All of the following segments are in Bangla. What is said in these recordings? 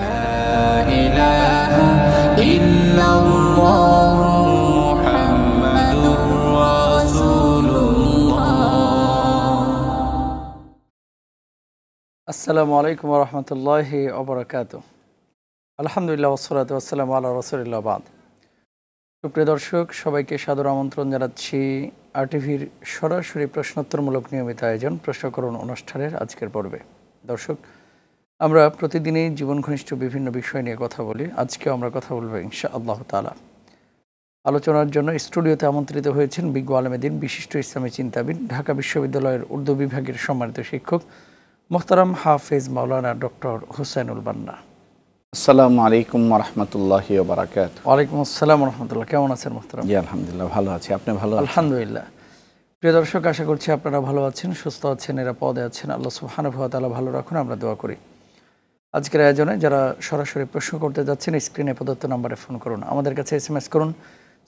لا إله إلا الله محمد رسول الله. السلام عليكم ورحمة الله وبركاته. আলহামদুলিল্লাহ ওয়াসসালাতু ওয়াসসালামু আলা রাসূলিল্লাহ বাদ। সুপ্রিয় দর্শক, সবাইকে সাদর আমন্ত্রণ জানাচ্ছি আরটিভির সরাসরি প্রশ্নোত্তরমূলক নিয়মিত আয়োজন প্রশ্ন করুন অনুষ্ঠানের আজকের পর্বে। দর্শক, আমরা প্রতিদিনই জীবন ঘনিষ্ঠ বিভিন্ন বিষয় নিয়ে কথা বলি। আজকেও আমরা কথা বলবো ইনশাআল্লাহ তাআলা। আলোচনার জন্য স্টুডিওতে আমন্ত্রিত হয়েছেন বিজ্ঞ আলেমেদিন, বিশিষ্ট ইসলামী চিন্তাবিদ, ঢাকা বিশ্ববিদ্যালয়ের উর্দু বিভাগের সম্মানিত শিক্ষক মোহতারাম হাফেজ মাওলানা ডক্টর হুসাইনুল বান্না। আসসালামু আলাইকুম ওয়া রাহমাতুল্লাহি ওয়া বারাকাতুহু। ওয়ালাইকুম আসসালাম ওয়া রাহমাতুল্লাহ। কেমন আছেন মোহতারাম? জি আলহামদুলিল্লাহ ভালো আছি, আপনি ভালো আছেন? আলহামদুলিল্লাহ। প্রিয় দর্শক, আশা করছি আপনারা ভালো আছেন, সুস্থ আছেন, নিরাপদে আছেন। আল্লাহ সুবহানাহু ওয়া তাআলা ভালো রাখুন, আমরা দোয়া করি। আজকের আয়োজনে যারা সরাসরি প্রশ্ন করতে যাচ্ছেন স্ক্রিনে প্রদত্ত নম্বরে ফোন করুন, আমাদের কাছে SMS করুন,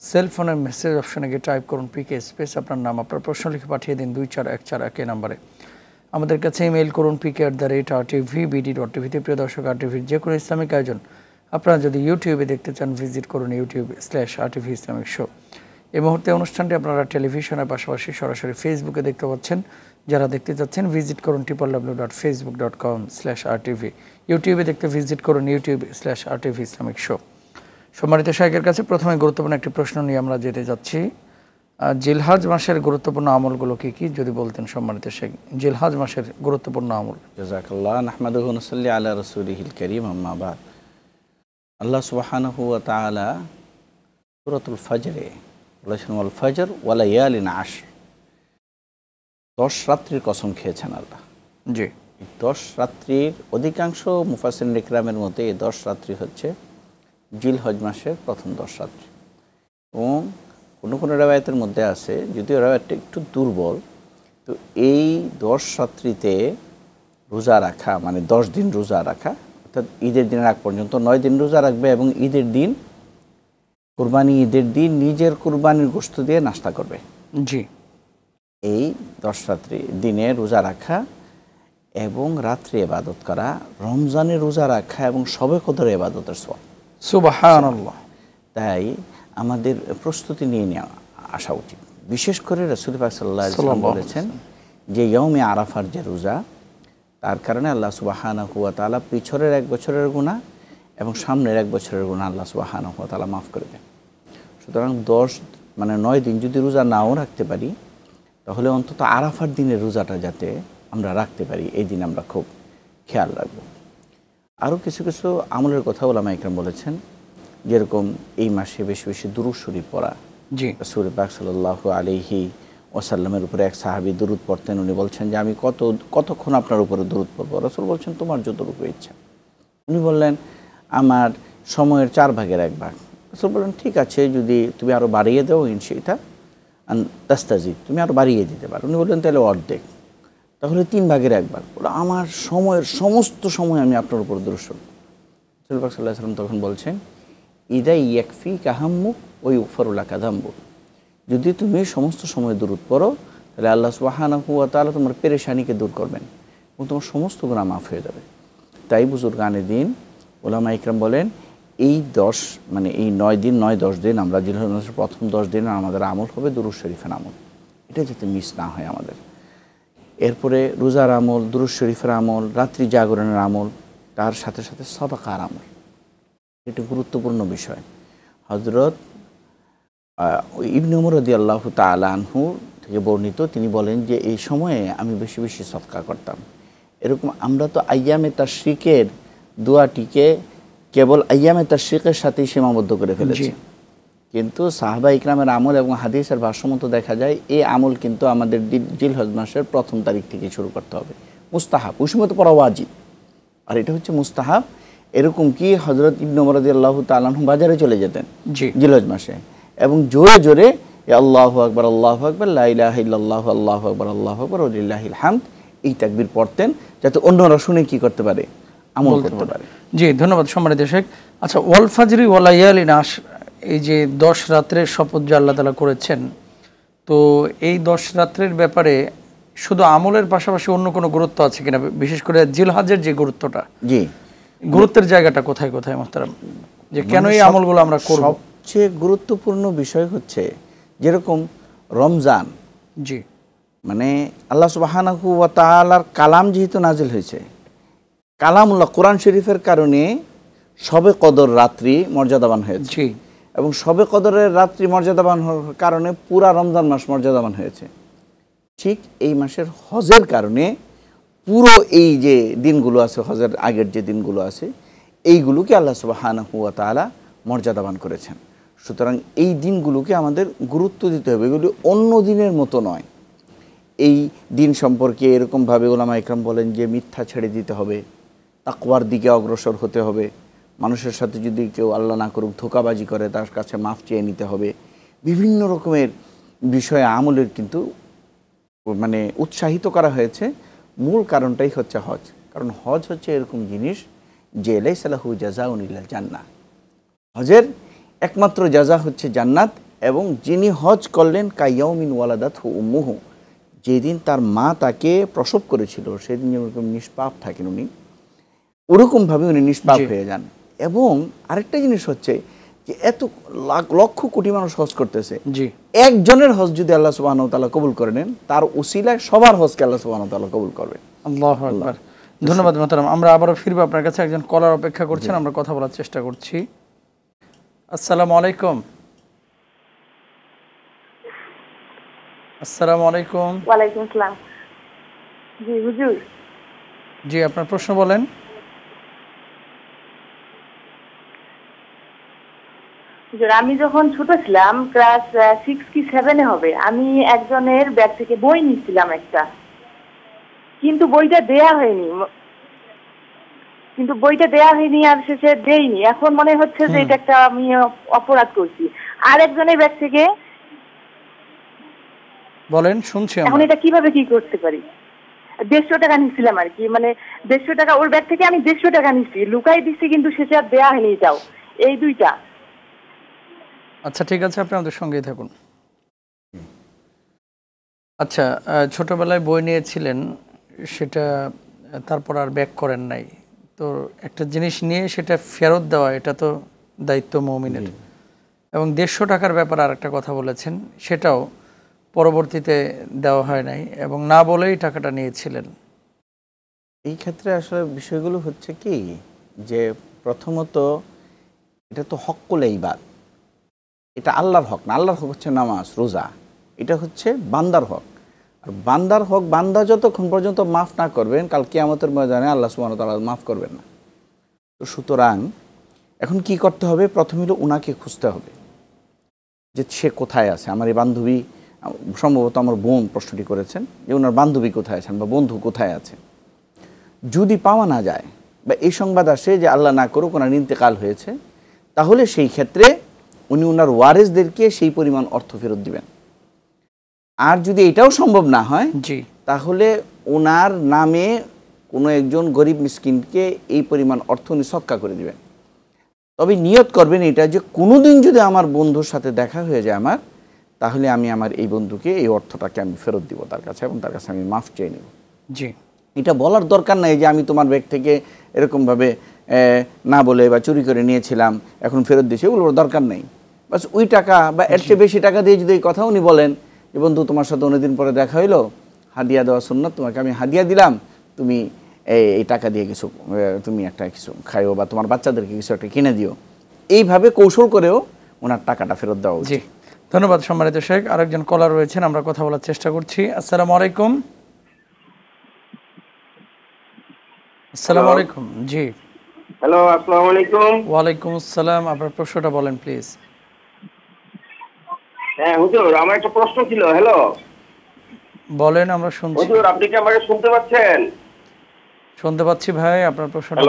সেল ফোনের মেসেজ অপশনে গিয়ে টাইপ করুন পিকে স্পেস আপনার নাম, আপনার প্রশ্ন লিখে পাঠিয়ে দিন 24141 এই নম্বরে। আমাদের কাছে ইমেইল করুন pk@rtvbd.tv। প্রিয় দর্শক, আরটিভির যে কোনো ইসলামিক আয়োজন আপনারা যদি ইউটিউবে দেখতে চান ভিজিট করুন youtube.com/RTV ইসলামিক শো। এই মুহূর্তে অনুষ্ঠানটি আপনারা টেলিভিশনের পাশাপাশি সরাসরি ফেসবুকে দেখতে পাচ্ছেন। যারা দেখতে চাচ্ছেন ভিজিট করুন www.facebook.com/RTV। ইউটিউবে দেখতে ভিজিট করুন youtube.com/RTV ইসলামিক শো। সম্মানিত শাইখের কাছে প্রথমে গুরুত্বপূর্ণ একটি প্রশ্ন নিয়ে আমরা যেতে যাচ্ছি। জিলহজ মাসের গুরুত্বপূর্ণ আমলগুলো কি কি যদি বলতেন সম্মানিত শাইখ। জিলহজ মাসের গুরুত্বপূর্ণ আমল। জাযাকাল্লাহ। নাহমাদুহু ওয়া নুসাল্লি আলা রাসূলিহিল কারীম, আম্মা বাদ। আল্লাহ সুবহানাহু ওয়া তাআলা সূরাতুল ফজরে বলেছেন, ওয়াল ফজর ওয়া লায়ালিন আশর, 10 রাত্রির কসম খেয়েছেন আল্লাহ। জি, 10 রাত্রির অধিকাংশ মুফাসসিরিন ইকরামের মতে এই 10 রাত্রি হচ্ছে জিলহজ মাসের প্রথম 10 রাত্রি। এবং কোনো কোনো রিওয়ায়াতের মধ্যে আছে, যদিও রিওয়ায়াতটা একটু দুর্বল, তো এই 10 রাত্রিতে রোজা রাখা মানে 10 দিন রোজা রাখা, অর্থাৎ ঈদের দিনের আগ পর্যন্ত 9 দিন রোজা রাখবে এবং ঈদের দিন কুরবানি ঈদের দিন নিজের কুরবানির গোশত দিয়ে নাস্তা করবে। জি, এই 10 রাত্রি দিনে রোজা রাখা এবং রাত্রে ইবাদত করা, রমজানে রোজা রাখা এবং শবে কদরে ইবাদতের সওয়াব। সুবহানাল্লাহ। তাই আমাদের প্রস্তুতি নিয়ে আসা উচিত। বিশেষ করে রাসূল পাক সাল্লাল্লাহু আলাইহি ওয়াসাল্লাম বলেছেন যে ইয়াউমে আরাফার যে রোজা, তার কারণে আল্লাহ সুবহানাহু ওয়া তাআলা পিছনের 1 বছরের গুনাহ এবং সামনের 1 বছরের গুনাহ আল্লাহ সুবহানাহু ওয়া তাআলা মাফ করে দেন। সুতরাং 9 দিন যদি রোজা নাও রাখতে পারি, তাহলে অন্তত আরাফার দিনের রোজাটা যাতে আমরা রাখতে পারি, এই দিন আমরা খুব খেয়াল রাখব। আরও কিছু কিছু আমলের কথা ওলামা ইকরাম বলেছেন, যেরকম এই মাসে বেশি বেশি দুরূদ শরীফ পড়া। জি, রাসূল পাক সাল্লাল্লাহু আলাইহি ওয়াসাল্লামের উপরে এক সাহাবী দুরূদ পড়তেন। উনি বলছেন যে আমি কতক্ষণ আপনার উপরে দুরূদ পড়ব? রাসূল বলছেন তোমার যতটুকু ইচ্ছা। উনি বললেন আমার সময়ের 4 ভাগের 1 ভাগ। রাসূল বললেন ঠিক আছে, যদি তুমি আরও বাড়িয়ে দাও ইনশাআল্লাহ তাস্তাজিদ, তুমি আরও বাড়িয়ে দিতে পারো। উনি বললেন তাহলে অর্ধেক, তাহলে 3 ভাগের 1 ভাগ। বলে আমার সময়ের সমস্ত সময় আমি আপনার উপর দুরূদ পড়ব। রাসূল পাক সাল্লাল্লাহু আলাইহি ওয়াসাল্লাম তখন বলছেন ইদা ইয়াকফিকা হাম্মুক ওয়া ইগফারু লাকা যামবুক, যদি তুমি সমস্ত সময় দুরূদ পড়ো তাহলে আল্লাহ সুবহানাহু ওয়া তাআলা তোমার পেরেশানিকে দূর করবেন এবং তোমার সমস্ত গুনাহ মাফ হয়ে যাবে। তাই বুজুর্গানে দিন ওলামা ইকরাম বলেন এই 10 মানে এই 9 দিন 9-10 দিন আমরা জিলহজ মাসের প্রথম 10 দিন আমাদের আমল হবে দুরূদ শরীফের আমল, এটা যাতে মিস না হয় আমাদের। এরপরে রোজার আমল, দুরূদ শরীফের আমল, রাত্রি জাগরণের আমল, তার সাথে সাথে সাদাকার আমল, এটা গুরুত্বপূর্ণ বিষয়। হযরত ইবনে উমর রাদিয়াল্লাহু তাআলা আনহু থেকে বর্ণিত, তিনি বলেন যে এই সময়ে আমি বেশি বেশি সদকা করতাম। এরকম আমরা তো আইয়ামে তাশরিকের দোয়াটিকে কেবল আইয়ামে তাশরিকের সাথেই সীমাবদ্ধ করে ফেলেছি, কিন্তু সাহাবা ইকরামের আমল এবং হাদিসের ভাষ্যমত দেখা যায় এই আমল কিন্তু আমাদের জিলহজ মাসের প্রথম তারিখ থেকে শুরু করতে হবে। মুস্তাহাব, ওই সময় তো পড়া ওয়াজিব, আর এটা হচ্ছে মুস্তাহাব। এরকম কি হযরত ইবনে উমর রাদিয়াল্লাহু তাআলা আনহু বাজারে চলে যেতেন জিলহজ মাসে এবং জোরে জোরে আল্লাহু আকবার আল্লাহু আকবার লা ইলাহা ইল্লাল্লাহু আল্লাহু আকবার আল্লাহু আকবার ওয়া লিল্লাহিল হামদ এই তাকবীর পড়তেন, যাতে অন্যরা শুনে কি করতে পারে, আমল করতে পারে। জি, ধন্যবাদ সম্মানিত শেখ। আচ্ছা, ওয়াল ফাজরি ওয়া লায়ালিন আশর, এই যে 10 রাত্রের শপথ যে আল্লাহ তাআলা করেছেন, তো এই 10 রাত্রের ব্যাপারে শুধু আমলের পাশাপাশি অন্য কোনো গুরুত্ব আছে কিনা, বিশেষ করে জিলহজের যে গুরুত্বটা? জি, গুরুত্বের জায়গাটা কোথায় কোথায় মোহতারাম, যে কেন এই আমলগুলো আমরা করব? সবচেয়ে গুরুত্বপূর্ণ বিষয় হচ্ছে যেরকম রমজান, জি, মানে আল্লাহ সুবহানাহু ওয়া তাআলার কালাম যেহেতু নাজিল হয়েছে, কালামুল্লাহ কোরআন শরীফের কারণে শবে কদর রাত্রি মর্যাদাবান হয়েছে। জি, এবং শবে কদরের রাত্রি মর্যাদাবান হওয়ার কারণে পুরা রমজান মাস মর্যাদাবান হয়েছে। ঠিক এই মাসের হজের কারণে পুরো এই যে দিনগুলো আছে, হজের আগের যে দিনগুলো আছে, এইগুলোকে আল্লাহ সুবহানাহু ওয়া তাআলা মর্যাদাবান করেছেন। সুতরাং এই দিনগুলোকে আমাদের গুরুত্ব দিতে হবে, এগুলি অন্য দিনের মতো নয়। এই দিন সম্পর্কে এরকমভাবে উলামা ইকরাম বলেন যে মিথ্যা ছেড়ে দিতে হবে, তাকওয়ার দিকে অগ্রসর হতে হবে, মানুষের সাথে যদি কেউ আল্লাহ না করুক ধোঁকাবাজি করে তার কাছে মাফ চেয়ে নিতে হবে। বিভিন্ন রকমের বিষয়ে আমলের কিন্তু মানে উৎসাহিত করা হয়েছে। মূল কারণটাই হচ্ছে হজ। কারণ হজ হচ্ছে এরকম জিনিস যে লাইসা লাহু জাযাউন ইল্লাল জান্নাহ, হজের একমাত্র জাযা হচ্ছে জান্নাত। এবং যিনি হজ করলেন কাইয়াউমিন ওয়ালাদাতহু উম্মুহু, যেদিন তার মা তাকে প্রসব করেছিল সেদিন যেরকম নিষ্পাপ থাকেন উনি, ওরকমভাবে উনি নিষ্পাপ হয়ে যান। এবং আরেকটা জিনিস হচ্ছে যে এত লক্ষ কোটি মানুষ হজ করতেছে, একজনের হজ যদি আল্লাহ সুবহানাহু ওয়া তাআলা কবুল করে নেন, তার উসিলায় সবার হজকে আল্লাহ সুবহানাহু ওয়া তাআলা কবুল করবেন। আল্লাহু আকবার। ধন্যবাদ মোহতারাম। আমরা আবারও ফিরবো আপনার কাছে, একজন কলার অপেক্ষা করছেন, আমরা কথা বলার চেষ্টা করছি। আসসালামু আলাইকুম। আসসালামু আলাইকুম। ওয়ালাইকুম আসসালাম। জি হুজুর। জি, আপনার প্রশ্ন বলেন। হুজুর, আমি যখন ছোট ছিলাম, ক্লাস 6 কি 7 এ হবে, আমি একজনের ব্যাগ থেকে বই নিয়েছিলাম একটা, কিন্তু বইটা দেয়া হয়নি, আর শেষে দেইনি। এখন মনে হচ্ছে যে এটা একটা আমি অপরাধ করছি। আর একজনের ব্যাগ থেকে বলেন, শুনছি। এখন এটা কিভাবে কি করতে পারি? 150 টাকা নিয়েছিলাম আর কি, মানে 150 টাকা ওর ব্যাগ থেকে আমি 150 টাকা নিচ্ছি, লুকাই দিচ্ছি, কিন্তু শেষে আর দেয়া হয়নি। এটাও এই দুইটা। আচ্ছা, ঠিক আছে, আপনি আমাদের সঙ্গেই থাকুন। আচ্ছা, ছোটবেলায় বই নিয়েছিলেন, সেটা তারপর আর ব্যাক করেন নাই, তো একটা জিনিস নিয়ে সেটা ফেরত দেওয়া, এটা তো দায়িত্ব মুমিনের। এবং 150 টাকার ব্যাপারে আর একটা কথা বলেছেন, সেটাও পরবর্তীতে দেওয়া হয় নাই এবং না বলেই টাকাটা নিয়েছিলেন। এই ক্ষেত্রে আসলে বিষয়গুলো হচ্ছে কি, যে প্রথমত এটা তো হক্কুল ইবাদ, এটা আল্লাহর হক না। আল্লাহর হক হচ্ছে নামাজ রোজা, এটা হচ্ছে বান্দার হক। আর বান্দার হক বান্দা যতক্ষণ পর্যন্ত মাফ না করবেন, কাল কিয়ামতের ময়দানে আল্লাহ সুবহানাহু ওয়া তাআলা মাফ করবেন না। তো সুতরাং এখন কি করতে হবে? প্রথমে হলো উনাকে খুঁজতে হবে যে সে কোথায় আছে। আমার এই বান্ধবী, সম্ভবত আমার বোন প্রশ্নটি করেছেন যে ওনার বান্ধবী কোথায় আছেন বা বন্ধু কোথায় আছে। যদি পাওয়া না যায় বা এই সংবাদ আসে যে আল্লাহ না করুক ওনার ইন্তেকাল হয়েছে, তাহলে সেই ক্ষেত্রে উনি ওনার ওয়ারিসদেরকে সেই পরিমাণ অর্থ ফেরত দিবেন। আর যদি এটাও সম্ভব না হয়, তাহলে ওনার নামে কোনো একজন গরিব মিসকিনকে এই পরিমাণ অর্থ উনি সদকা করে দিবেন। তবে নিয়ত করবেন এটা যে কোনোদিন যদি আমার বন্ধুর সাথে দেখা হয়ে যায় আমার, তাহলে আমি আমার এই বন্ধুকে এই অর্থটাকে আমি ফেরত দিব তার কাছে, এবং তার কাছে আমি মাফ চেয়ে নেব। জি, এটা বলার দরকার নাই যে আমি তোমার ব্যাগ থেকে এরকমভাবে না বলে বা চুরি করে নিয়েছিলাম, এখন ফেরত দিয়েছি, ওগুলোর দরকার নেই। বাস ওই টাকা বা এর চেয়ে বেশি টাকা দিয়ে যদি এই কথা উনি বলেন যে বন্ধু তোমার সাথে অনেকদিন পরে দেখা হইলো, হাদিয়া দেওয়া সুন্নাত, তোমাকে আমি হাদিয়া দিলাম, তুমি এই টাকা দিয়ে কিছু তুমি একটা কিছু খাইও বা তোমার বাচ্চাদেরকে কিছু একটা কিনে দিও, এইভাবে কৌশল করেও ওনার টাকাটা ফেরত দেওয়া উচিত। ধন্যবাদ সম্মানিত শেখ। আরেকজন কলার রয়েছেন, আমরা কথা বলার চেষ্টা করছি। আসসালামু আলাইকুম। আসসালামু আলাইকুম। জি, হ্যালো, আসসালামু আলাইকুম। ওয়ালাইকুম আসসালাম। আপনার প্রশ্নটা বলেন প্লিজ। হ্যাঁ হুজুর, আমার একটা প্রশ্ন ছিল। হ্যালো, বলেন, আমরা শুনছি। হুজুর, আপনি কি আমাকে শুনতে পাচ্ছেন? শুনতে পাচ্ছি ভাই, আপনার প্রশ্নটা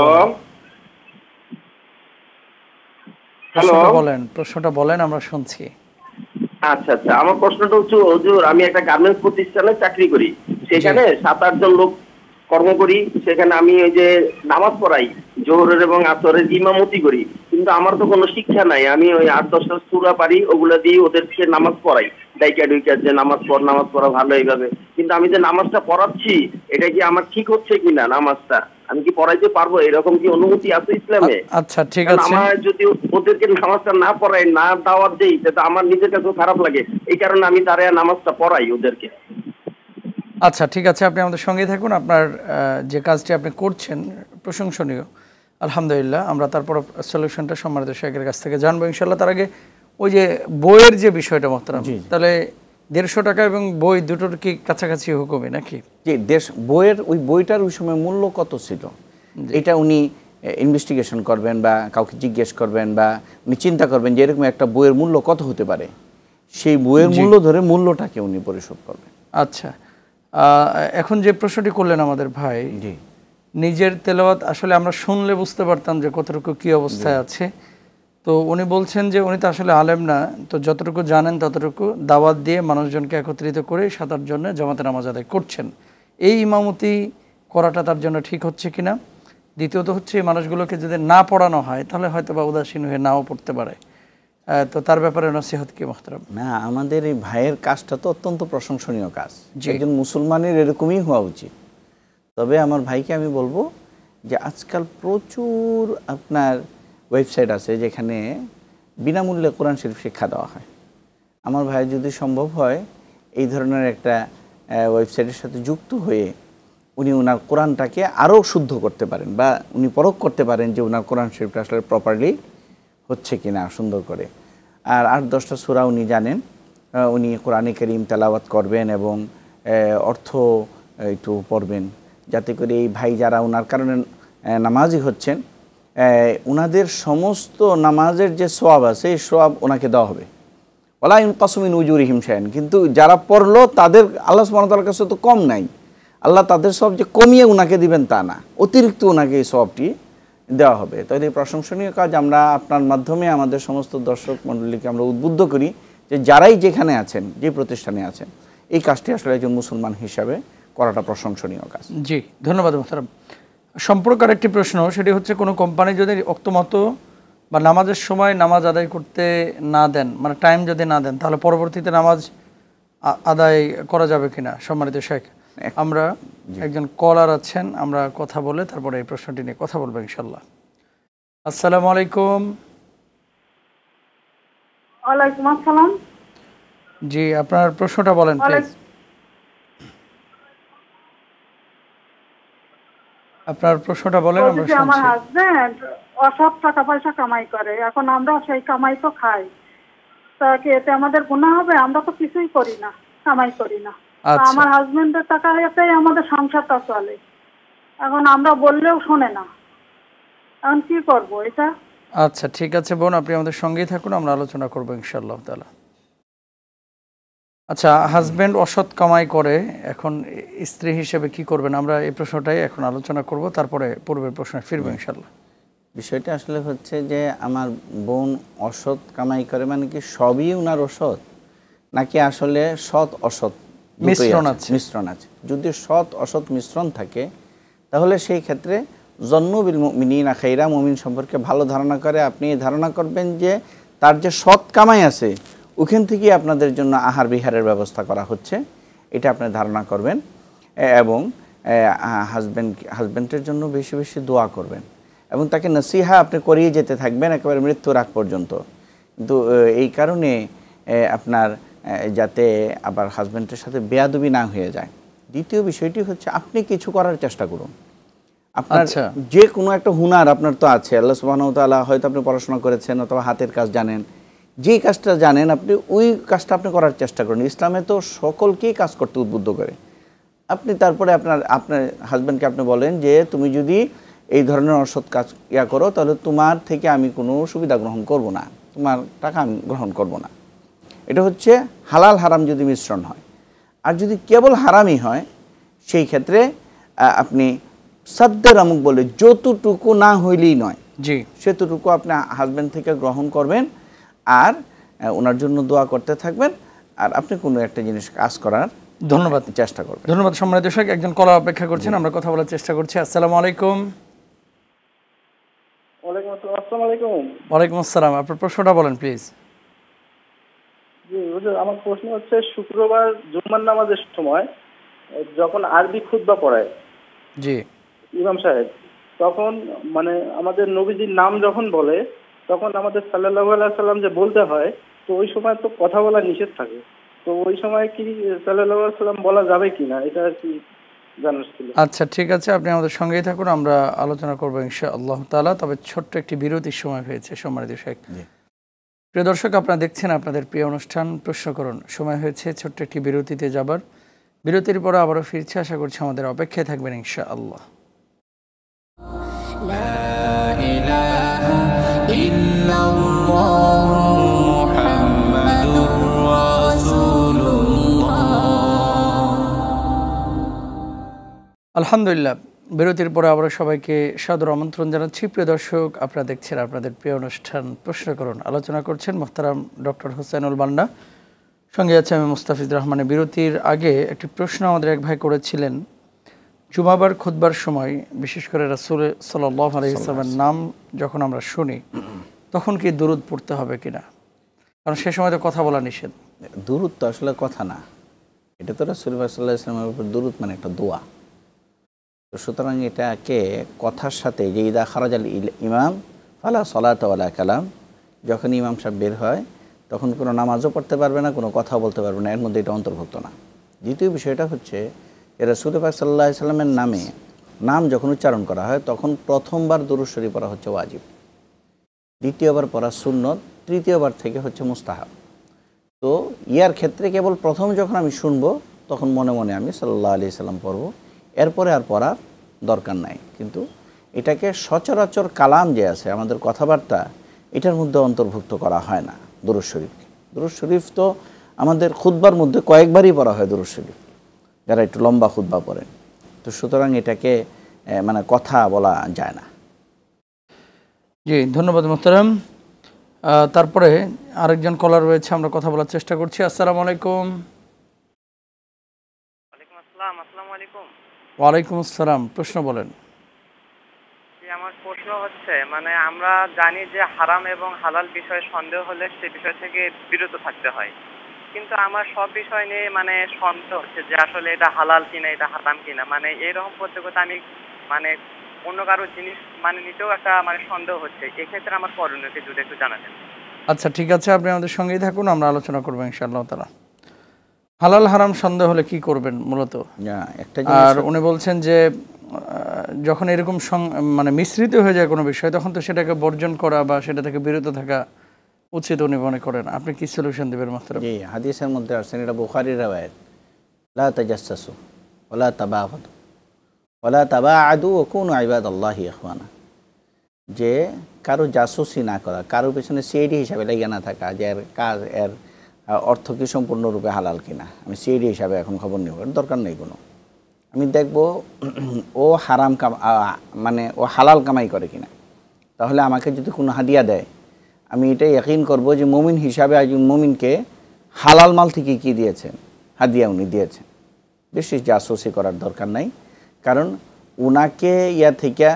বলেন। প্রশ্নটা বলেন, আমরা শুনছি। আচ্ছা আচ্ছা, আমার প্রশ্নটা হচ্ছে হুজুর, আমি একটা গার্মেন্টস প্রতিষ্ঠানে চাকরি করি, সেখানে 7-8 জন লোক কর্ম করি। সেখানে আমি ওই যে নামাজ পড়াই, জোহরের এবং আসরের ইমামতি করি, কিন্তু আমার তো কোনো শিক্ষা নাই। আমি ওই 8-10টা সূরা পারি, ওগুলা দিয়ে ওদেরকে নামাজ পড়াই। ডাইকা ডুইকা যে নামাজ পড়া ভালো এইভাবে, কিন্তু আমি যে নামাজটা পড়াচ্ছি এটা কি আমার ঠিক হচ্ছে কিনা, নামাজটা আমি কি পড়াইতে পারবো, এরকম কি অনুমতি আছে ইসলামে? আচ্ছা ঠিক কারণ আছে, আমার যদি ওদেরকে নামাজটা না পড়াই, না দাওয়াত দেই, সেটা আমার নিজের কাছেও খারাপ লাগে। এই কারণে আমি তারে নামাজটা পড়াই ওদেরকে। আচ্ছা ঠিক আছে, আপনি আমাদের সঙ্গেই থাকুন। আপনার যে কাজটি আপনি করছেন প্রশংসনীয়, আলহামদুলিল্লাহ। আমরা তারপর সলিউশনটা সম্মানিত শেখের কাছ থেকে জানবো ইনশাল্লাহ। তার আগে ওই যে বইয়ের যে বিষয়টা মোহতারাম, তাহলে 150 টাকা এবং বই দুটোর কি কাছাকাছি হুকুমই নাকি? যে বইয়ের ওই বইটার ওই সময় মূল্য কত ছিল এটা উনি ইনভেস্টিগেশন করবেন বা কাউকে জিজ্ঞেস করবেন বা উনি চিন্তা করবেন যে এরকম একটা বইয়ের মূল্য কত হতে পারে, সেই বইয়ের মূল্য ধরে মূল্যটাকে উনি পরিশোধ করবেন। আচ্ছা, এখন যে প্রশ্নটি করলেন আমাদের ভাই, নিজের তেলাওয়াত আসলে আমরা শুনলে বুঝতে পারতাম যে কতটুকু কি অবস্থায় আছে। তো উনি বলছেন যে উনি তো আসলে আলেম না, তো যতটুকু জানেন ততটুকু দাওয়াত দিয়ে মানুষজনকে একত্রিত করে 7-8 জনে জামাতে নামাজ আদায় করছেন। এই ইমামতি করাটা তার জন্য ঠিক হচ্ছে কিনা? দ্বিতীয়ত হচ্ছে এই মানুষগুলোকে যদি না পড়ানো হয় তাহলে হয়তো বা উদাসীন হয়ে নাও পড়তে পারে, তো তার ব্যাপারে নসিহত কি মোহতারাম? না, আমাদের এই ভাইয়ের কাজটা তো অত্যন্ত প্রশংসনীয় কাজ, একজন মুসলমানের এরকমই হওয়া উচিত। তবে আমার ভাইকে আমি বলবো যে আজকাল প্রচুর আপনার ওয়েবসাইট আছে যেখানে বিনামূল্যে কোরআন শরীফ শিক্ষা দেওয়া হয়। আমার ভাই যদি সম্ভব হয় এই ধরনের একটা ওয়েবসাইটের সাথে যুক্ত হয়ে উনি ওনার কোরআনটাকে আরও শুদ্ধ করতে পারেন বা উনি পরখ করতে পারেন যে ওনার কোরআন শরীফটা আসলে প্রপারলি হচ্ছে কিনা সুন্দর করে। আর 8-10টা সূরা উনি জানেন, উনি কোরআনে কারীম তেলাওয়াত করবেন এবং অর্থ একটু পড়বেন, যাতে করে এই ভাই যারা ওনার কারণে নামাজি হচ্ছেন ওনাদের সমস্ত নামাজের যে সওয়াব আছে এই সওয়াব ওনাকে দেওয়া হবে। ওয়ালা ইনকাসু মিন উজুরিহিম শাইআন, কিন্তু যারা পড়লো তাদের আল্লাহ সুবহানাহু ওয়া তাআলার কাছে তো কম নাই, আল্লাহ তাদের সব যে কমিয়ে ওনাকে দিবেন তা না, অতিরিক্ত ওনাকে এই সওয়াবটি দেওয়া হবে। তাই এই প্রশংসনীয় কাজ আমরা আপনার মাধ্যমে আমাদের সমস্ত দর্শক মণ্ডলীকে আমরা উদ্বুদ্ধ করি যে যারাই যেখানে আছেন, যে প্রতিষ্ঠানে আছেন, এই কাজটি আসলে একজন মুসলমান হিসাবে করাটা প্রশংসনীয় কাজ। জি, ধন্যবাদ মোহতারাম। সম্পর্ক আরেকটি প্রশ্ন, সেটি হচ্ছে কোনো কোম্পানি যদি অক্তমতো বা নামাজের সময় নামাজ আদায় করতে না দেন, মানে টাইম যদি না দেন, তাহলে পরবর্তীতে নামাজ আদায় করা যাবে কিনা? সম্মানিত শেখ, আমরা একজন কলার আছেন, আমরা কথা বলে তারপরে এই প্রশ্নটি নিয়ে কথা বলবো ইনশাল্লাহ। আসসালামু আলাইকুম। ওয়ালাইকুম আসসালাম। জি, আপনার প্রশ্নটা বলেন প্লিজ। আপনার প্রশ্নটা বলেন, আমরা শুনছি। আমার হাজবেন্ড অসৎ টাকা পয়সা কামাই করে, এখন আমরা সেই কামাই তো খাই, তা কি এতে আমাদের গুনাহ হবে? আমরা তো কিছুই করি না, কামাই করি না। আমার হাজবেন্ডের টাকা এতেই আমাদের সংসারটা চলে, এখন আমরা বললেও শোনে না, এখন কি করব এটা? আচ্ছা ঠিক আছে বোন, আপনি আমাদের সঙ্গেই থাকুন, আমরা আলোচনা করবো ইনশাআল্লাহ তাআলা। আচ্ছা, হাজব্যান্ড অসৎ কামাই করে, এখন স্ত্রী হিসেবে কি করবেন? আমরা এই প্রশ্নটাই এখন আলোচনা করব, তারপরে পূর্বের প্রশ্নে ফিরবো ইনশাআল্লাহ। বিষয়টা আসলে হচ্ছে যে আমার বোন অসৎ কামাই করে মানে কি সবই উনার অসৎ, নাকি আসলে সৎ অসৎ মিশ্রণ আছে? যদি সৎ অসৎ মিশ্রণ থাকে তাহলে সেই ক্ষেত্রে জন্নু বিল মুমিনিনা খাইরা, মুমিন সম্পর্কে ভালো ধারণা করে আপনি ধারণা করবেন যে তার যে সৎ কামাই আছে ওখান থেকে আপনাদের জন্য আহার বিহারের ব্যবস্থা করা হচ্ছে, এটা আপনি ধারণা করবেন এবং হাজব্যান্ডের জন্য বেশি বেশি দোয়া করবেন এবং তাকে নসিহা আপনি করিয়ে যেতে থাকবেন একেবারে মৃত্যুর আগ পর্যন্ত। কিন্তু এই কারণে আপনার যাতে আবার হাজব্যান্ডের সাথে বেয়াদবি না হয়ে যায়। দ্বিতীয় বিষয়টি হচ্ছে আপনি কিছু করার চেষ্টা করুন। আপনার যে কোনো একটা হুনার আপনার তো আছে, আল্লাহ সুবহানাহু ওয়া তাআলা হয়তো আপনি পড়াশোনা করেছেন অথবা হাতের কাজ জানেন, যে কাজটা জানেন আপনি ওই কাজটা আপনি করার চেষ্টা করুন। ইসলামে তো সকলকেই কাজ করতে উদ্বুদ্ধ করে। আপনি তারপরে আপনার হাজব্যান্ডকে আপনি বলেন যে তুমি যদি এই ধরনের অসৎ কাজ করো তাহলে তোমার থেকে আমি কোনো সুবিধা গ্রহণ করব না, তোমার টাকা আমি গ্রহণ করব না। এটা হচ্ছে হালাল হারাম যদি মিশ্রণ হয়। আর যদি কেবল হারামই হয় সেই ক্ষেত্রে আপনি সাদ্দের আমুক বলে যতটুকু না হইলেই নয় জি সেতটুকু আপনি হাজব্যান্ড থেকে গ্রহণ করবেন আর ওনার জন্য দোয়া করতে থাকবেন আর আপনি কোনো একটা জিনিস কাজ করার ধন্যবাদ চেষ্টা করবেন। ধন্যবাদ। সম্মানিত দর্শক, একজন কলার অপেক্ষা করছেন, আমরা কথা বলার চেষ্টা করছি। আসসালামু আলাইকুম। ওয়ালাইকুম আসসালাম। আসসালামু আলাইকুম। ওয়ালাইকুম আসসালাম, আপনার প্রশ্নটা বলেন প্লিজ। জি হুজুর আমার প্রশ্ন হচ্ছে, শুক্রবার জুম্মার নামাজের সময় যখন আরবি খুতবা পড়ায় জি ইমাম সাহেব, তখন মানে আমাদের নবীজির নাম যখন বলে তখন আমাদের সাল্লাল্লাহু আলাইহি সাল্লাম যে বলতে হয়, তো ওই সময় তো কথা বলা নিষেধ থাকে, তো ওই সময় কি সাল্লাল্লাহু আলাইহি সাল্লাম বলা যাবে কিনা, এটা আর কি জানার ছিল। আচ্ছা ঠিক আছে, আপনি আমাদের সঙ্গেই থাকুন, আমরা আলোচনা করবো ইনশাআল্লাহ তাআলা। তবে ছোট্ট একটি বিরতির সময় হয়েছে সম্মানিত শেখ। প্রিয় দর্শক, আপনারা দেখছেন আপনাদের প্রিয় অনুষ্ঠান প্রশ্ন করুন। সময় হয়েছে ছোট্ট একটি বিরতিতে যাবার। বিরতির পরে আবারও ফিরছে, আশা করছি আমাদের অপেক্ষায় থাকবেন ইনশাআল্লাহ। আলহামদুলিল্লাহ, বিরতির পরে আবারও সবাইকে সাদর আমন্ত্রণ জানাচ্ছি। প্রিয় দর্শক, আপনারা দেখছেন আপনাদের প্রিয় অনুষ্ঠান প্রশ্ন করুন। আলোচনা করছেন মোহতারাম ডক্টর হোসেনুল বান্না, সঙ্গে আছে আমি মুস্তাফিজুর রহমানের। বিরতির আগে একটি প্রশ্ন আমাদের এক ভাই করেছিলেন, জুমাবার খুতবার সময় বিশেষ করে রাসূল সাল্লাল্লাহু আলাইহি ওয়াসাল্লামের নাম যখন আমরা শুনি তখন কি দুরূদ পড়তে হবে কিনা, কারণ সে সময় তো কথা বলা নিষেধ। দুরূদ তো আসলে কথা না, এটা তো রাসূলুল্লাহ সাল্লাল্লাহু আলাইহি ওয়াসাল্লামের উপর দুরূদ মানে একটা দোয়া। তো সুতরাং এটাকে কথার সাথে, যে ইদা খারাজাল ইমাম ফালা সালাতা ওয়ালা কালাম, যখন ইমাম সাহেব বের হয় তখন কোনো নামাজও পড়তে পারবে না, কোনো কথাও বলতে পারবে না, এর মধ্যে এটা অন্তর্ভুক্ত না। দ্বিতীয় বিষয়টা হচ্ছে, রাসূলুল্লাহ সাল্লাল্লাহু আলাইহি ওয়াসাল্লামের নাম যখন উচ্চারণ করা হয় তখন প্রথমবার দুরূদ শরীফ পড়া হচ্ছে ওয়াজিব, দ্বিতীয়বার পড়া সুন্নত, তৃতীয়বার থেকে হচ্ছে মুস্তাহাব। তো ইয়ার ক্ষেত্রে কেবল প্রথম যখন আমি শুনবো তখন মনে মনে আমি সাল্লাল্লাহু আলাইহি ওয়াসাল্লাম পড়বো, এরপরে আর পড়ার দরকার নাই। কিন্তু এটাকে সচরাচর কালাম যে আছে আমাদের কথাবার্তা, এটার মধ্যে অন্তর্ভুক্ত করা হয় না দুরূদ শরীফকে। দুরূদ শরীফ তো আমাদের খুতবার মধ্যে কয়েকবারই পড়া হয় দুরূদ শরীফ, যারা একটু লম্বা খুতবা পড়েন। তো সুতরাং এটাকে মানে কথা বলা যায় না। জি ধন্যবাদ মোহতারাম। তারপরে আরেকজন কলার রয়েছে, আমরা কথা বলার চেষ্টা করছি। আসসালামু আলাইকুম। আসসালামু আলাইকুম। ওয়ালাইকুম আসসালাম, প্রশ্ন বলেন। আমার প্রশ্ন হচ্ছে, মানে আমরা জানি যে হারাম এবং হালাল বিষয়ে সন্দেহ হলে সে বিষয় থেকে বিরত থাকতে হয়, কিন্তু আমার সব বিষয় নিয়ে মানে সন্দেহ হচ্ছে যে আসলে এটা হালাল কিনা, এটা হারাম কিনা, মানে এইরকম করতে করতে আমি মানে অন্য কারো জিনিস মানে নিতেও একটা মানে সন্দেহ হচ্ছে। এক্ষেত্রে আমার করণীয়কে যদি একটু জানাতেন। আচ্ছা ঠিক আছে, আপনি আমাদের সঙ্গেই থাকুন, আমরা আলোচনা করবো ইনশাআল্লাহ তাআলা। হালাল হারাম সন্দেহ হলে কি করবেন মূলত? আর উনি বলছেন যে যখন এরকম মানে মিশ্রিত হয়ে যায় কোনো বিষয়, তখন তো সেটাকে বর্জন করা বা সেটা থেকে বিরত থাকা উচিত উনি মনে করেন। আপনি কি সলিউশন দেবেন মাত্র? জি, হাদিসের মধ্যে আসছেন, এটা বুখারীর রাওয়ায়াত, লা তাজাসসু ওয়ালা তাবাগাদু ওয়ালা তাবাআদু ওয়া কুনু ইবাদাল্লাহি ইখওয়ানা, যে কারো জাসুসি না করা, কারো পেছনে সিআইডি হিসাবে লেগে না থাকা, যে এর কাজ এর অর্থ কি সম্পূর্ণরূপে হালাল কিনা, আমি সিআইডি হিসাবে এখন খবর নেব, দরকার নেই কোনো। আমি দেখব ও হারাম মানে ও হালাল কামাই করে কিনা। তাহলে আমাকে যদি কোনো হাদিয়া দেয়, আমি এটাই ইয়াকিন করব যে মুমিন হিসাবে একজন মুমিনকে হালাল মাল থেকে কী দিয়েছেন, হাদিয়া উনি দিয়েছেন। বেশি জাসুসি করার দরকার নাই, কারণ উনাকে ইয়া থেকে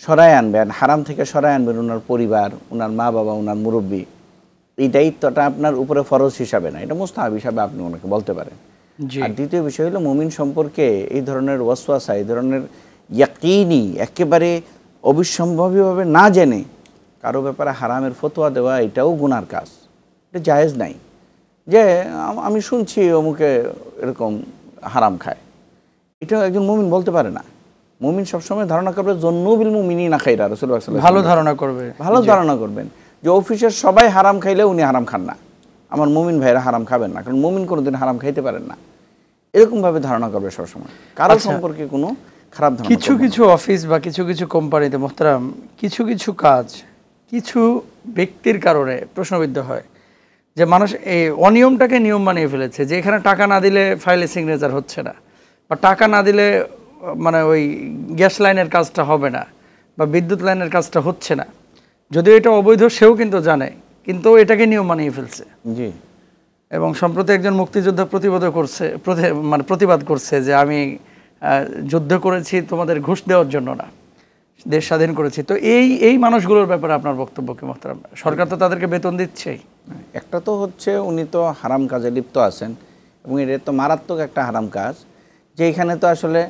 সরায় আনবেন, হারাম থেকে সরায় আনবেন ওনার পরিবার, ওনার মা বাবা, ওনার মুরব্বী। এই দায়িত্বটা আপনার উপরে ফরজ হিসাবে না, এটা মুস্তাহাব হিসাবে আপনি ওনাকে বলতে পারেন। আর দ্বিতীয় বিষয় হলো, মুমিন সম্পর্কে এই ধরনের ওয়াসওয়াসা, এই ধরনের ইয়াকিনি একেবারে অবিসম্ভাবীভাবে না জেনে কারো ব্যাপারে হারামের ফতোয়া দেওয়া, এটাও গুনার কাজ, এটা জায়েজ নাই। যে আমি শুনছি অমুকে এরকম হারাম খায়, এটা একজন মুমিন বলতে পারে না। মুমিন সবসময় ধারণা করবে জন্নুবিল মুমিনিনা খায়রা, রাসূলুল্লাহ সাল্লাল্লাহু আলাইহি ওয়াসাল্লাম ভালো ধারণা করবেন যে অফিসের সবাই হারাম খাইলে উনি হারাম খান না, আমার মুমিন ভাইরা হারাম খাবেন না, কারণ মুমিন কোনোদিন হারাম খাইতে পারেন না, এরকমভাবে ধারণা করবে সবসময়। কারো সম্পর্কে কোনো খারাপ ধারণা। কিছু কিছু অফিস বা কিছু কিছু কোম্পানিতে মোহতারাম কিছু কিছু কাজ কিছু ব্যক্তির কারণে প্রশ্নবিদ্ধ হয়, যে মানুষ এই অনিয়মটাকে নিয়ম বানিয়ে ফেলেছে, যে এখানে টাকা না দিলে ফাইলে সিগনেচার হচ্ছে না, বা টাকা না দিলে মানে ওই গ্যাস লাইনের কাজটা হবে না, বা বিদ্যুৎ লাইনের কাজটা হচ্ছে না। যদিও এটা অবৈধ সেও কিন্তু জানে, কিন্তু এটাকে নিয়ম বানিয়ে ফেলছে। জি। এবং সম্প্রতি একজন মুক্তিযোদ্ধা প্রতিবাদ করছে যে আমি যুদ্ধ করেছি তোমাদের ঘুষ দেওয়ার জন্য না, দেশ স্বাধীন করেছি। তো এই মানুষগুলোর ব্যাপারে আপনার বক্তব্য কি মোহতারাম? সরকার তো তাদেরকে বেতন দিচ্ছেই। একটা তো হচ্ছে উনি তো হারাম কাজে লিপ্ত আছেন, এবং এটা তো মারাত্মক একটা হারাম কাজ, যে এখানে তো আসলে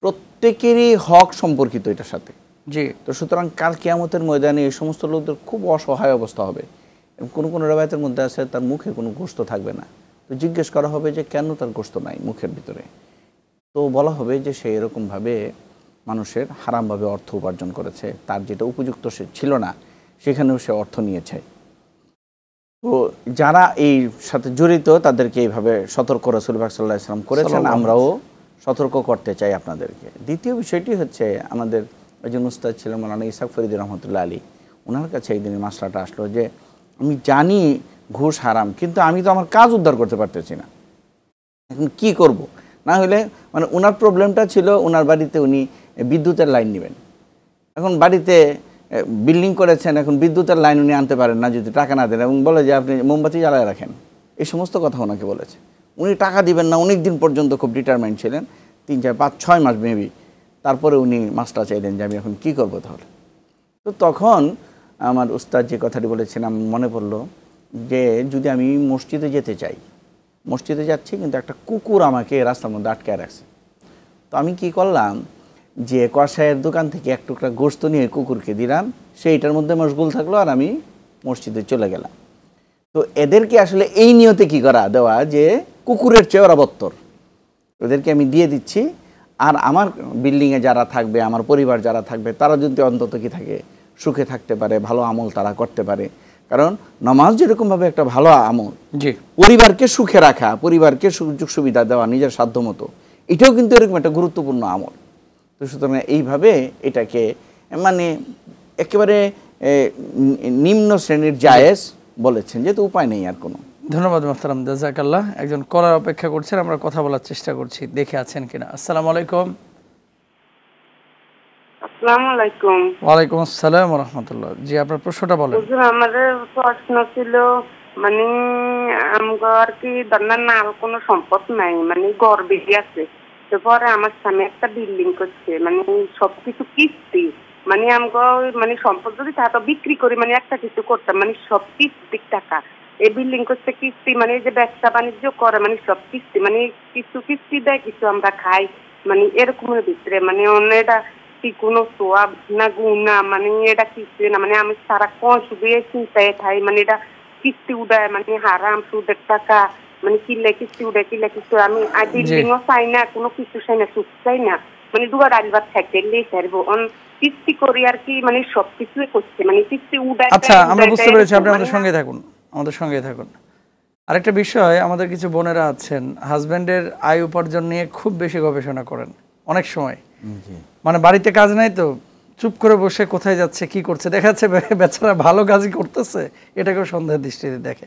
প্রত্যেকেরই হক সম্পর্কিত এটার সাথে। জি। তো সুতরাং কাল কিয়ামতের ময়দানে এই সমস্ত লোকদের খুব অসহায় অবস্থা হবে। এবং কোনো রবায়তের মধ্যে আছে তার মুখে কোনো গোশত থাকবে না। তো জিজ্ঞেস করা হবে যে কেন তার গোশত নাই মুখের ভিতরে, তো বলা হবে যে সে এরকমভাবে মানুষের হারামভাবে অর্থ উপার্জন করেছে, তার যেটা উপযুক্ত সে ছিল না সেখানেও সে অর্থ নিয়েছে। তো যারা এই সাথে জড়িত তাদেরকে এইভাবে সতর্ক রাসূল পাক সাল্লাল্লাহু আলাইহি ওয়াসাল্লাম করেছেন, আমরাও সতর্ক করতে চাই আপনাদেরকে। দ্বিতীয় বিষয়টি হচ্ছে, আমাদের একজন উস্তাদ ছিলেন মাওলানা ইসহাক ফরিদী রহমতুল্লাহ আলী, ওনার কাছে একদিন এই মাসলাটা আসলো যে আমি জানি ঘুষ হারাম, কিন্তু আমি তো আমার কাজ উদ্ধার করতে পারতেছি না, এখন কি করব? না হলে মানে ওনার প্রবলেমটা ছিল ওনার বাড়িতে উনি বিদ্যুতের লাইন নেবেন, এখন বাড়িতে বিল্ডিং করেছেন, এখন বিদ্যুতের লাইন উনি আনতে পারেন না যদি টাকা না দেন, এবং বলে যে আপনি মোমবাতি জ্বালায় রাখেন, এই সমস্ত কথা ওনাকে বলেছে। উনি টাকা দিবেন না অনেক দিন পর্যন্ত, খুব ডিটারমাইন্ড ছিলেন, 3, 4, 5, 6 মাস মেবি। তারপরে উনি মাসটা চাইলেন যে আমি এখন কী করবো তাহলে। তো তখন আমার উস্তাদ যে কথাটি বলেছেন আমার মনে পড়লো যে যদি আমি মসজিদে যেতে চাই, মসজিদে যাচ্ছি কিন্তু একটা কুকুর আমাকে রাস্তার মধ্যে আটকে রাখছে, তো আমি কি করলাম যে কষায়ের দোকান থেকে এক টুকরা গোশত নিয়ে কুকুরকে দিলাম, সেইটার মধ্যে মশগুল থাকলো আর আমি মসজিদে চলে গেলাম। তো এদেরকে আসলে এই নিয়তে কি করা দেওয়া যে কুকুরের চেয়ে ওরা বত্তর, ওদেরকে আমি দিয়ে দিচ্ছি, আর আমার বিল্ডিংয়ে যারা থাকবে, আমার পরিবার যারা থাকবে, তারা যদি অন্তত কি থাকে সুখে থাকতে পারে, ভালো আমল তারা করতে পারে। কারণ নামাজ যেরকমভাবে একটা ভালো আমল, জি, পরিবারকে সুখে রাখা, পরিবারকে সুযোগ সুবিধা দেওয়া নিজের সাধ্য মতো, এটাও কিন্তু এরকম একটা গুরুত্বপূর্ণ আমল। তো সুতরাং এইভাবে এটাকে মানে একেবারে নিম্ন শ্রেণীর জায়েজ বলেছেন, যেহেতু উপায় নেই আর কোনো। ধন্যবাদ মোহতারাম, জাযাকাল্লাহ। একজন কলার অপেক্ষা করছেন, আমরা কথা বলার চেষ্টা করছি, দেখে আছেন কিনা। আসসালামু আলাইকুম। আসসালামু আলাইকুম। ওয়ালাইকুম আসসালাম ওয়া রাহমাতুল্লাহ। জি, আপনার প্রশ্নটা বলেন। হুজুর, আমাদের প্রশ্ন ছিল মানে আমার কি ধরেন না কোনো সম্পদ নাই, মানে ঘর বেশি আছে, তারপরে আমার স্বামী একটা বিল্ডিং করছে, মানে সবকিছু কিস্তি, মানে আমগো মানে সম্পদ যদি তা তো বিক্রি করি, মানে একটা কিছু করতাম, মানে সব কিস্তির টাকা। এই বিল্ডিং করছে কিস্তি, মানে এই যে ব্যবসা বাণিজ্য করে মানে সব কিস্তি, মানে কিছু কিস্তি দেয়, কিছু আমরা খাই, মানে এরকমের ভিতরে মানে অন্য এটা কি কোনো সোয়াব না গুণা, মানে এটা কিস্তি না, মানে আমি সারাক্ষণ শুধু এই চিন্তায় খাই, মানে এটা কিস্তি উঠায়, মানে হারাম সুদের টাকা, মানে কিনলে কিস্তি উঠে কিনলে কিস্তি, আমি বিল্ডিংও চাই না, কোনো কিছু চাই না, সুখ চাই না, মানে দুবার ডালবার থাকলেই ছাড়বো কিস্তি করি আর কি, মানে সবকিছুই করছে, মানে কিস্তি উঠায়। আচ্ছা, আমরা বুঝতে পেরেছি, আপনি আমাদের সঙ্গে থাকুন, আমাদের সঙ্গে থাকুন। আরেকটা বিষয়, আমাদের কিছু বোনেরা আছেন হাজব্যান্ডের আয় উপার্জন নিয়ে খুব বেশি গবেষণা করেন অনেক সময়, মানে বাড়িতে কাজ নাই তো চুপ করে বসে কোথায় যাচ্ছে কি করছে, দেখা যাচ্ছে বেচারা ভালো কাজই করতেছে, এটাকেও সন্দেহের দৃষ্টিতে দেখে।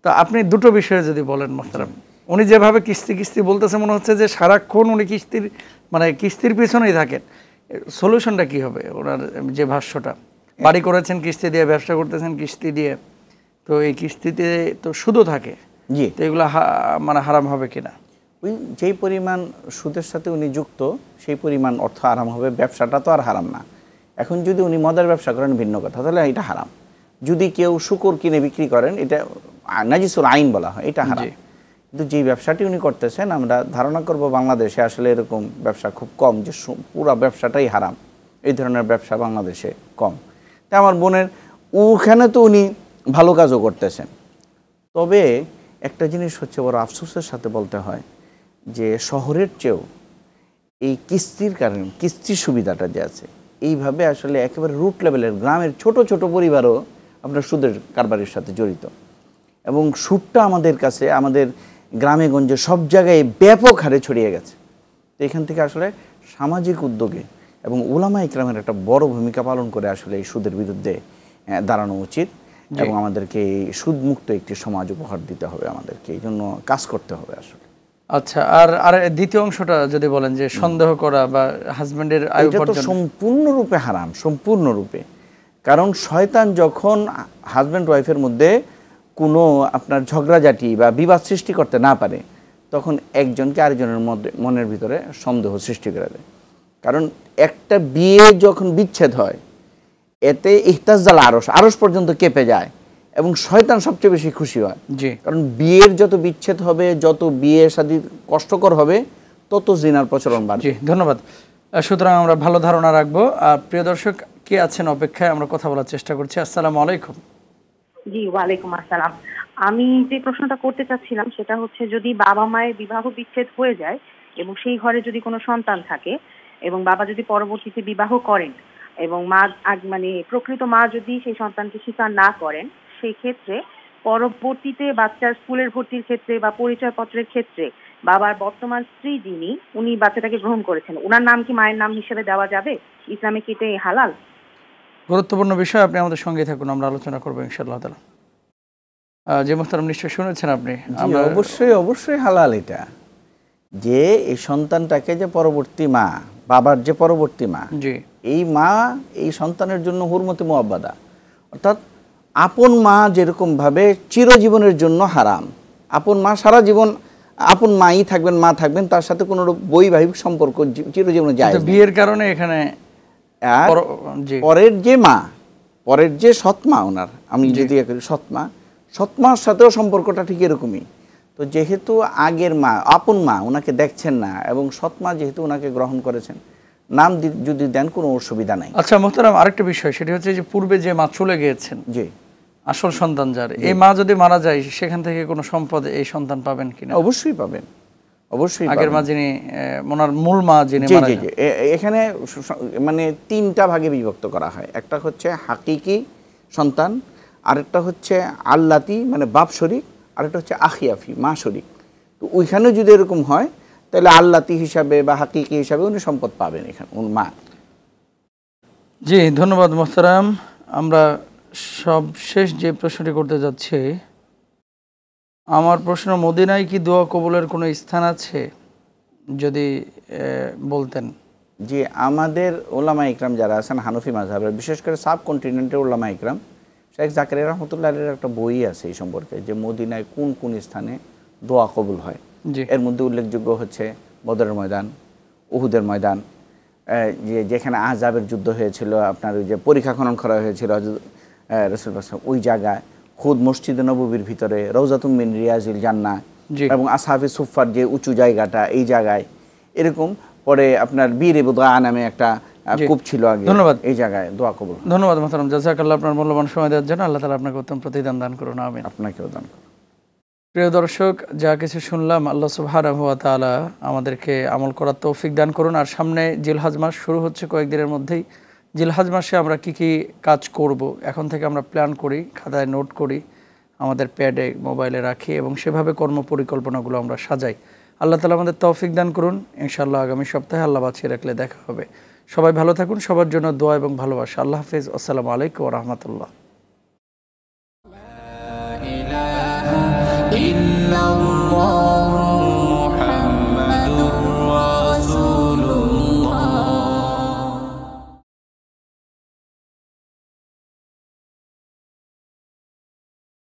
তো আপনি দুটো বিষয়ে যদি বলেন মোহতারাম। উনি যেভাবে কিস্তি কিস্তি বলতেছে, মনে হচ্ছে যে সারাক্ষণ উনি কিস্তির মানে কিস্তির পিছনেই থাকেন। সলিউশনটা কি হবে ওনার যে ভাষ্যটা? বাড়ি করেছেন কিস্তি দিয়ে, ব্যবসা করতেছেন কিস্তি দিয়ে, তো এই কিস্তিতে তো সুদও থাকে, জি, তো এগুলো মানে হারাম হবে কিনা? ওই যেই পরিমাণ সুদের সাথে উনি যুক্ত সেই পরিমাণ অর্থ হারাম হবে, ব্যবসাটা তো আর হারাম না। এখন যদি উনি মদের ব্যবসা করেন ভিন্ন কথা, তাহলে এটা হারাম। যদি কেউ শুকর কিনে বিক্রি করেন, এটা নাজিসুল আইন বলা হয়, এটা হারাম। কিন্তু যেই ব্যবসাটি উনি করতেছেন, আমরা ধারণা করব বাংলাদেশে আসলে এরকম ব্যবসা খুব কম, যে পুরো ব্যবসাটাই হারাম, এই ধরনের ব্যবসা বাংলাদেশে কম। তাই আমার বোনের ওখানে তো উনি ভালো কাজও করতেছেন। তবে একটা জিনিস হচ্ছে বড় আফসোসের সাথে বলতে হয় যে শহরের চেয়েও এই কিস্তির কারণে, কিস্তির সুবিধাটা যে আছে, এইভাবে আসলে একেবারে রুট লেভেলের গ্রামের ছোট ছোট পরিবারও আপনার সুদের কারবারের সাথে জড়িত। এবং সুদটা আমাদের কাছে, আমাদের গ্রামে গঞ্জে সব জায়গায় ব্যাপক হারে ছড়িয়ে গেছে। তো এখান থেকে আসলে সামাজিক উদ্যোগে এবং উলামা ইকরামের একটা বড় ভূমিকা পালন করে আসলে এই সুদের বিরুদ্ধে দাঁড়ানো উচিত, এবং আমাদেরকে এই সুদমুক্ত একটি সমাজ উপহার দিতে হবে, আমাদেরকে এই জন্য কাজ করতে হবে আসলে। আচ্ছা, আর দ্বিতীয় অংশটা যদি বলেন যে সন্দেহ করা বা হাজবেন্ডের আয় উপার্জন, সম্পূর্ণরূপে হারাম, সম্পূর্ণরূপে। কারণ শয়তান যখন হাজব্যান্ড ওয়াইফের মধ্যে কোনো আপনার ঝগড়াঝাটি বা বিবাদ সৃষ্টি করতে না পারে, তখন একজনকে আরেকজনের মধ্যে মনের ভিতরে সন্দেহ সৃষ্টি করে দেয়। কারণ একটা বিয়ে যখন বিচ্ছেদ হয়, এতে ইহতাজ্জাল আরশ, আরশ পর্যন্ত কেঁপে যায়, এবং শয়তান সবচেয়ে বেশি খুশি হয়। জি, কারণ বিয়ের যত বিচ্ছেদ হবে, যত বিয়ে শাদী কষ্টকর হবে, তত জিনার প্রচলন বাড়বে। জি, ধন্যবাদ। সুতরাং আমরা ভালো ধারণা রাখবো। আর প্রিয় দর্শক কে আছেন অপেক্ষায়, আমরা কথা বলার চেষ্টা করছি। আসসালামু আলাইকুম। জি, ওয়ালাইকুম আসসালাম। আমি যে প্রশ্নটা করতে চাচ্ছিলাম সেটা হচ্ছে, যদি বাবা মায়ের বিবাহ বিচ্ছেদ হয়ে যায় এবং সেই ঘরে যদি কোনো সন্তান থাকে এবং বাবা যদি পরবর্তীতে বিবাহ করেন এবং মা মানে প্রকৃত মা যদি সেই সন্তানকে স্বীকার না করেন, সেই ক্ষেত্রে পরবর্তীতে বাচ্চার স্কুলের ভর্তির ক্ষেত্রে বা পরিচয়পত্রের ক্ষেত্রে বাবার বর্তমান স্ত্রী যিনি, উনি বাচ্চাটাকে গ্রহণ করেছেন, ওনার নাম কি মায়ের নাম হিসেবে দেওয়া যাবে? ইসলামে কি এটাই হালাল? গুরুত্বপূর্ণ বিষয়, আপনি আমাদের সঙ্গে থাকুন, আমরা আলোচনা করবো ইনশাআল্লাহ তাআলা। যে মোহতারাম নিশ্চয় শুনেছেন আপনি। অবশ্যই অবশ্যই হালাল এটা, যে এই সন্তানটাকে যে পরবর্তী মা, বাবার যে পরবর্তী মা, এই মা এই সন্তানের জন্য হুরমতে মুআব্বাদা, অর্থাৎ আপন মা যেরকম ভাবে চিরজীবনের জন্য হারাম, আপন মা সারা জীবন আপন মাই থাকবেন, মা থাকবেন, তার সাথে কোনো বৈবাহিক সম্পর্ক চিরজীবনে যায় না। বিয়ের কারণে এখানে পরের যে মা, পরের যে সৎমা, ওনার আমি যদি সৎমার সাথেও সম্পর্কটা ঠিক এরকমই। তো যেহেতু আগের মা, আপন মা ওনাকে দেখছেন না, এবং সৎমা যেহেতু ওনাকে গ্রহণ করেছেন, নাম যদি দেন কোনো অসুবিধা নাই। আচ্ছা মোহতারাম, আরেকটা বিষয়, সেটা হচ্ছে যে পূর্বে যে মা চলে গিয়েছেন, জি, আসল সন্তান যার, এই মা যদি মারা যায়, সেখান থেকে কোনো সম্পদ এই সন্তান পাবেন কিনা? অবশ্যই পাবেন, অবশ্যই। আগের মা যিনি, ওনার মূল মা যিনি মারা যায়, এখানে মানে তিনটা ভাগে বিভক্ত করা হয়। একটা হচ্ছে হাকিকি সন্তান, আরেকটা হচ্ছে আল্লাতি মানে বাপ শরিক, আরেকটা হচ্ছে আখিয়াফি মা শরিক। তো ওইখানেও যদি এরকম হয়, তাহলে আল্লাতি হিসাবে বা হাকিকি হিসাবে উনি সম্পদ পাবেন এখানে ওর মা। জি, ধন্যবাদ মোহতারাম। আমরা সবশেষ যে প্রশ্নটি করতে যাচ্ছি, আমার প্রশ্ন, মদিনায় কি দোয়া কবুলের কোনো স্থান আছে, যদি বলতেন। যে আমাদের ওলামা ইকরাম যারা আছেন হানফি মাযহাবের, বিশেষ করে সাব কন্টিনেন্টের ওলামা ইকরাম, শেখ জাকারিয়া রহমতুল্লাহের একটা বই আছে এই সম্পর্কে, যে মদিনায় কোন কোন স্থানে দোয়া কবুল হয়। এর মধ্যে উল্লেখযোগ্য হচ্ছে বদরের ময়দান, উহুদের ময়দান, যেখানে আযাবের যুদ্ধ হয়েছিল, আপনার ওই যে পরীক্ষা খনন করা হয়েছিল রাসূল ওই জায়গায়, খুদ মসজিদে নববীর ভিতরে রওজাতুম মিন রিয়াজিল জান্নাহ, এবং আসহাবে সুফফার যে উঁচু জায়গাটা, এই জায়গায় এরকম। পরে আপনার বীর বুদা নামে একটা কূপ ছিল আগে, ধন্যবাদ, এই জায়গায় দোয়া কবুল। ধন্যবাদ মোহতারাম, জাযাকাল্লাহ আপনার মূল্যবান সময় দেওয়ার জন্য। আল্লাহ তাআলা আপনাকে উত্তম প্রতিদান দান করুন, আমিন। আপনাকেও দান করুন। প্রিয় দর্শক, যা কিছু শুনলাম, আল্লাহ সুবহানাহু ওয়া তাআলা আমাদেরকে আমল করার তৌফিক দান করুন। আর সামনে জিলহজ মাস শুরু হচ্ছে কয়েকদিনের মধ্যেই। জিলহজ মাসে আমরা কি কি কাজ করব, এখন থেকে আমরা প্ল্যান করি, খাতায় নোট করি, আমাদের প্যাডে মোবাইলে রাখি, এবং সেভাবে কর্ম পরিকল্পনাগুলো আমরা সাজাই। আল্লাহ তাআলা আমাদের তৌফিক দান করুন। ইনশাআল্লাহ আগামী সপ্তাহে আল্লাহ বাঁচিয়ে রাখলে দেখা হবে। সবাই ভালো থাকুন, সবার জন্য দোয়া এবং ভালোবাসা। আল্লাহ হাফেজ। আসসালামু আলাইকুম ওয়া রাহমাতুল্লাহ। ইল্লাল্লাহ